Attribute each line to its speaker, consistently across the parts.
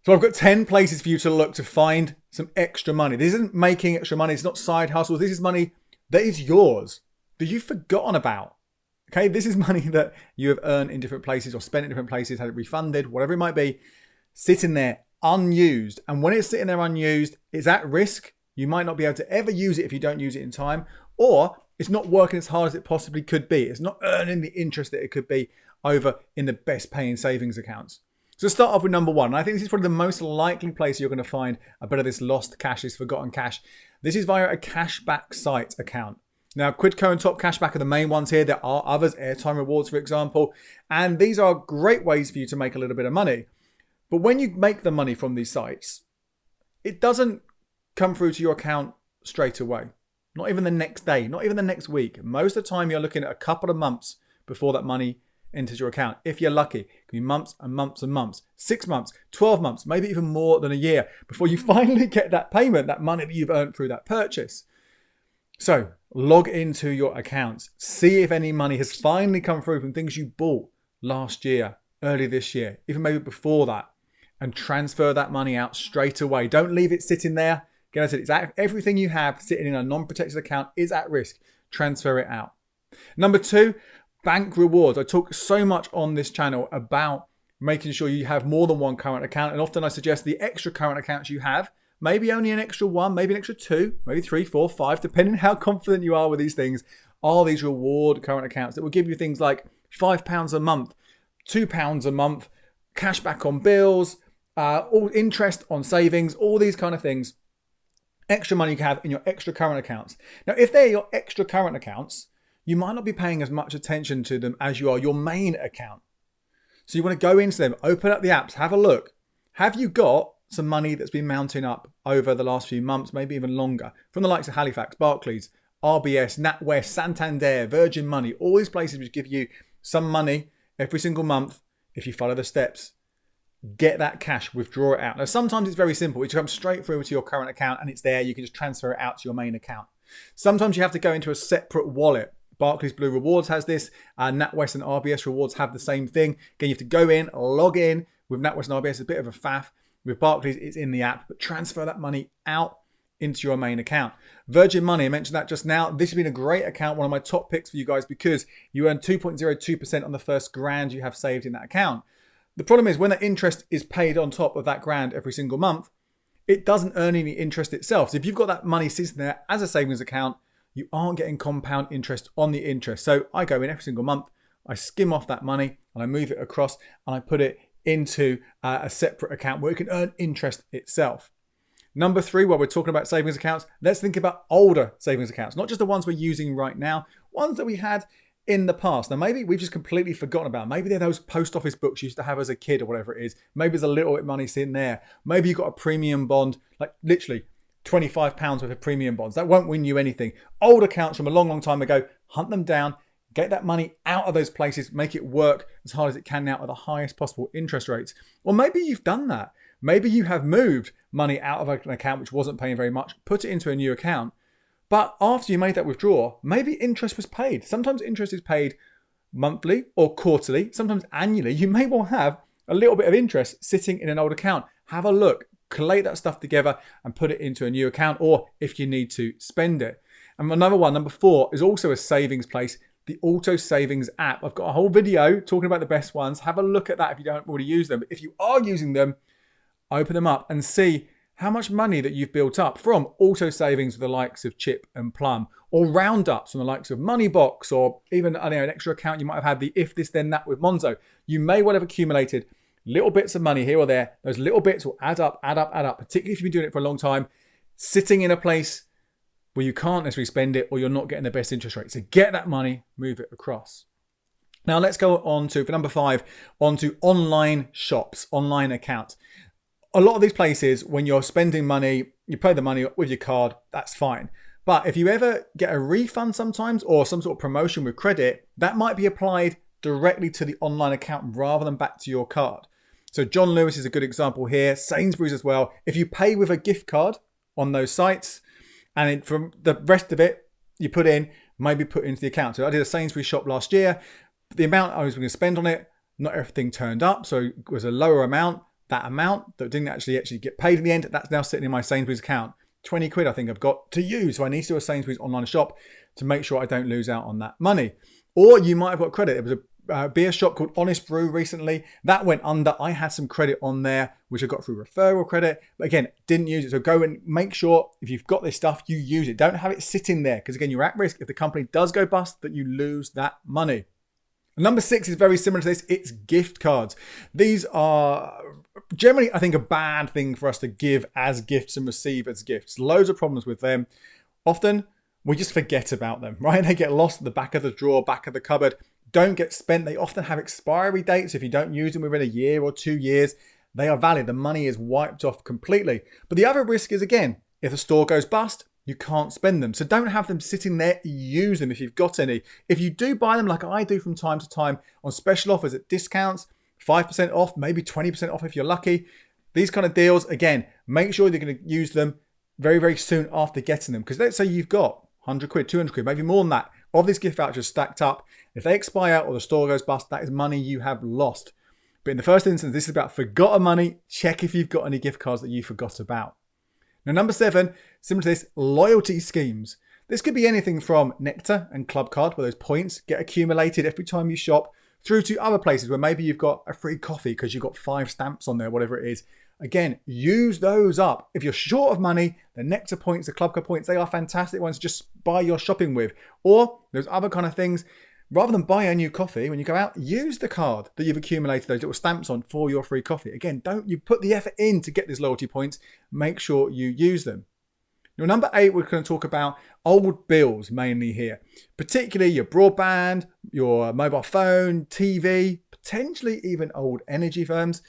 Speaker 1: So I've got 10 places for you to look to find some extra money. This isn't making extra money. It's not side hustles. This is money that is yours, that you've forgotten about. Okay, this is money that you have earned in different places or spent in different places, had it refunded, whatever it might be, sitting there unused. And when it's sitting there unused, it's at risk. You might not be able to ever use it if you don't use it in time, or it's not working as hard as it possibly could be. It's not earning the interest that it could be over in the best paying savings accounts. So start off with number one. And I think this is probably the most likely place you're going to find a bit of this lost cash, this forgotten cash. This is via a cashback site account. Now, Quidco and Top Cashback are the main ones here. There are others, airtime rewards, for example. And these are great ways for you to make a little bit of money. But when you make the money from these sites, it doesn't come through to your account straight away. Not even the next day, not even the next week. Most of the time, you're looking at a couple of months before that money enters your account. If you're lucky, it can be months and months and months, 6 months, 12 months, maybe even more than a year before you finally get that payment, that money that you've earned through that purchase. So log into your accounts, see if any money has finally come through from things you bought last year, early this year, even maybe before that, and transfer that money out straight away. Don't leave it sitting there. Again, I said, everything you have sitting in a non-protected account is at risk. Transfer it out. Number two, bank rewards. I talk so much on this channel about making sure you have more than one current account. And often I suggest the extra current accounts you have, maybe only an extra one, maybe an extra two, maybe 3, 4, 5, depending how confident you are with these things, are these reward current accounts that will give you things like £5 a month, £2 a month, cash back on bills, all interest on savings, all these kind of things. Extra money you can have in your extra current accounts. Now, if they're your extra current accounts, you might not be paying as much attention to them as you are your main account. So you want to go into them, open up the apps, have a look. Have you got some money that's been mounting up over the last few months, maybe even longer, from the likes of Halifax, Barclays, RBS, NatWest, Santander, Virgin Money, all these places which give you some money every single month if you follow the steps. Get that cash, withdraw it out. Now, sometimes it's very simple. It comes straight through to your current account and it's there. You can just transfer it out to your main account. Sometimes you have to go into a separate wallet. Barclays Blue Rewards has this. NatWest and RBS Rewards have the same thing. Again, you have to go in, log in. With NatWest and RBS, it's a bit of a faff. With Barclays, it's in the app, but transfer that money out into your main account. Virgin Money, I mentioned that just now. This has been a great account, one of my top picks for you guys because you earn 2.02% on the first grand you have saved in that account. The problem is when that interest is paid on top of that grand every single month, it doesn't earn any interest itself. So if you've got that money sitting there as a savings account, you aren't getting compound interest on the interest. So I go in every single month, I skim off that money and I move it across and I put it into a separate account where it can earn interest itself. Number three, while we're talking about savings accounts, let's think about older savings accounts, not just the ones we're using right now, ones that we had in the past. Now, maybe we've just completely forgotten about. Maybe they're those post office books you used to have as a kid or whatever it is. Maybe there's a little bit of money sitting there. Maybe you've got a premium bond, like literally £25 worth of premium bonds. That won't win you anything. Old accounts from a long, long time ago, hunt them down, get that money out of those places, make it work as hard as it can now at the highest possible interest rates. Or maybe you've done that. Maybe you have moved money out of an account which wasn't paying very much, put it into a new account. But after you made that withdrawal, maybe interest was paid. Sometimes interest is paid monthly or quarterly, sometimes annually. You may well have a little bit of interest sitting in an old account. Have a look, collate that stuff together and put it into a new account, or if you need to, spend it. And another one, number four, is also a savings place, the Autosavings app. I've got a whole video talking about the best ones. Have a look at that if you don't already use them. But if you are using them, open them up and see how much money that you've built up from auto savings with the likes of Chip and Plum, or roundups from the likes of Moneybox, or even an extra account you might have had, the If This Then That with Monzo. You may well have accumulated little bits of money here or there. Those little bits will add up, particularly if you've been doing it for a long time, sitting in a place where you can't necessarily spend it or you're not getting the best interest rate. So get that money, move it across. Now let's go on to, for number five, onto online shops, online accounts. A lot of these places, when you're spending money, you pay the money with your card, that's fine. But if you ever get a refund sometimes or some sort of promotion with credit, that might be applied directly to the online account rather than back to your card. So John Lewis is a good example here, Sainsbury's as well. If you pay with a gift card on those sites, and from the rest of it, you put in, maybe put into the account. So I did a Sainsbury's shop last year. The amount I was going to spend on it, not everything turned up. So it was a lower amount. that amount that didn't actually get paid in the end, that's now sitting in my Sainsbury's account. 20 quid I think I've got to use. So I need to do a Sainsbury's online shop to make sure I don't lose out on that money. Or you might have got credit. There was a beer shop called Honest Brew recently. That went under. I had some credit on there, which I got through referral credit. But again, didn't use it. So go and make sure if you've got this stuff, you use it. Don't have it sitting there. Because again, you're at risk if the company does go bust that you lose that money. Number 6 is very similar to this. It's gift cards. These are generally, I think, a bad thing for us to give as gifts and receive as gifts. Loads of problems with them. Often, we just forget about them, right? They get lost at the back of the drawer, back of the cupboard, don't get spent. They often have expiry dates. If you don't use them within a year or 2 years, they are valid. The money is wiped off completely. But the other risk is, again, if the store goes bust, you can't spend them. So don't have them sitting there. Use them if you've got any. If you do buy them like I do from time to time on special offers at discounts, 5% off, maybe 20% off if you're lucky. These kind of deals, again, make sure you're going to use them very, very soon after getting them. Because let's say you've got 100 quid, 200 quid, maybe more than that of these gift vouchers stacked up. If they expire or the store goes bust, that is money you have lost. But in the first instance, this is about forgotten money. Check if you've got any gift cards that you forgot about. Now, number 7, similar to this, loyalty schemes. This could be anything from Nectar and Clubcard, where those points get accumulated every time you shop, through to other places where maybe you've got a free coffee because you've got 5 stamps on there, whatever it is. Again, use those up. If you're short of money, the Nectar points, the Clubcard points, they are fantastic ones to just buy your shopping with. Or those other kind of things. Rather than buy a new coffee when you go out, use the card that you've accumulated those little stamps on for your free coffee. Again, don't you put the effort in to get these loyalty points. Make sure you use them. Now, number 8, we're going to talk about old bills mainly here, particularly your broadband, your mobile phone, TV, potentially even old energy firms.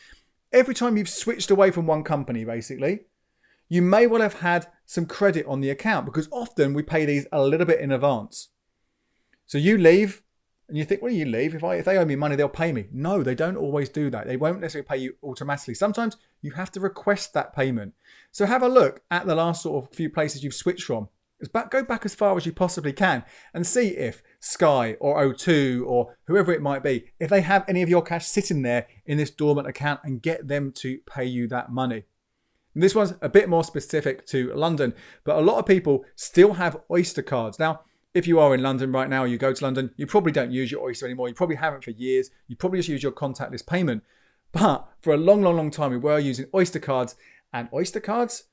Speaker 1: Every time you've switched away from one company, basically, you may well have had some credit on the account because often we pay these a little bit in advance. So you leave and you think, well, you leave. If they owe me money, they'll pay me. No, they don't always do that. They won't necessarily pay you automatically. Sometimes you have to request that payment. So have a look at the last sort of few places you've switched from. Go back as far as you possibly can and see if Sky or O2 or whoever it might be, if they have any of your cash sitting there in this dormant account, and get them to pay you that money. And this one's a bit more specific to London, but a lot of people still have Oyster cards. Now, if you are in London right now, or you go to London, you probably don't use your Oyster anymore. You probably haven't for years. You probably just use your contactless payment. But for a long, long, long time, we were using Oyster cards. And Oyster cards,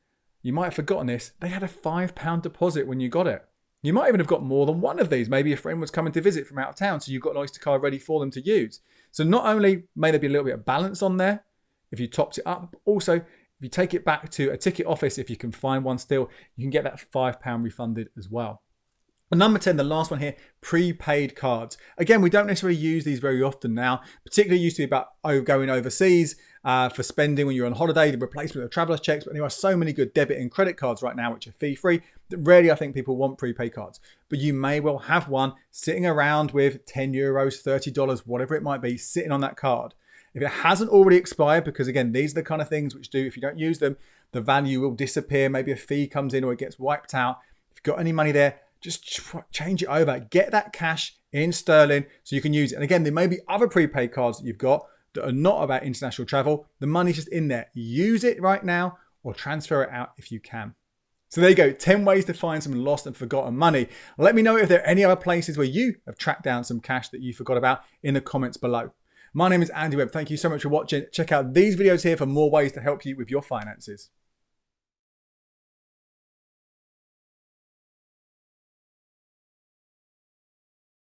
Speaker 1: you might have forgotten this, they had a £5 deposit when you got it. You might even have got more than one of these. Maybe a friend was coming to visit from out of town, so you've got an Oyster card ready for them to use. So not only may there be a little bit of balance on there if you topped it up, but also if you take it back to a ticket office, if you can find one still, you can get that £5 refunded as well. And number 10, the last one here, prepaid cards. Again, we don't necessarily use these very often now. Particularly used to be about going overseas for spending when you're on holiday, the replacement of traveller's checks. But there are so many good debit and credit cards right now which are fee-free that rarely I think people want prepaid cards. But you may well have one sitting around with €10, $30, whatever it might be, sitting on that card. If it hasn't already expired, because again, these are the kind of things which do, if you don't use them, the value will disappear. Maybe a fee comes in or it gets wiped out. If you've got any money there, just change it over. Get that cash in sterling so you can use it. And again, there may be other prepaid cards that you've got that are not about international travel. The money's just in there. Use it right now or transfer it out if you can. So there you go, 10 ways to find some lost and forgotten money. Let me know if there are any other places where you have tracked down some cash that you forgot about in the comments below. My name is Andy Webb. Thank you so much for watching. Check out these videos here for more ways to help you with your finances.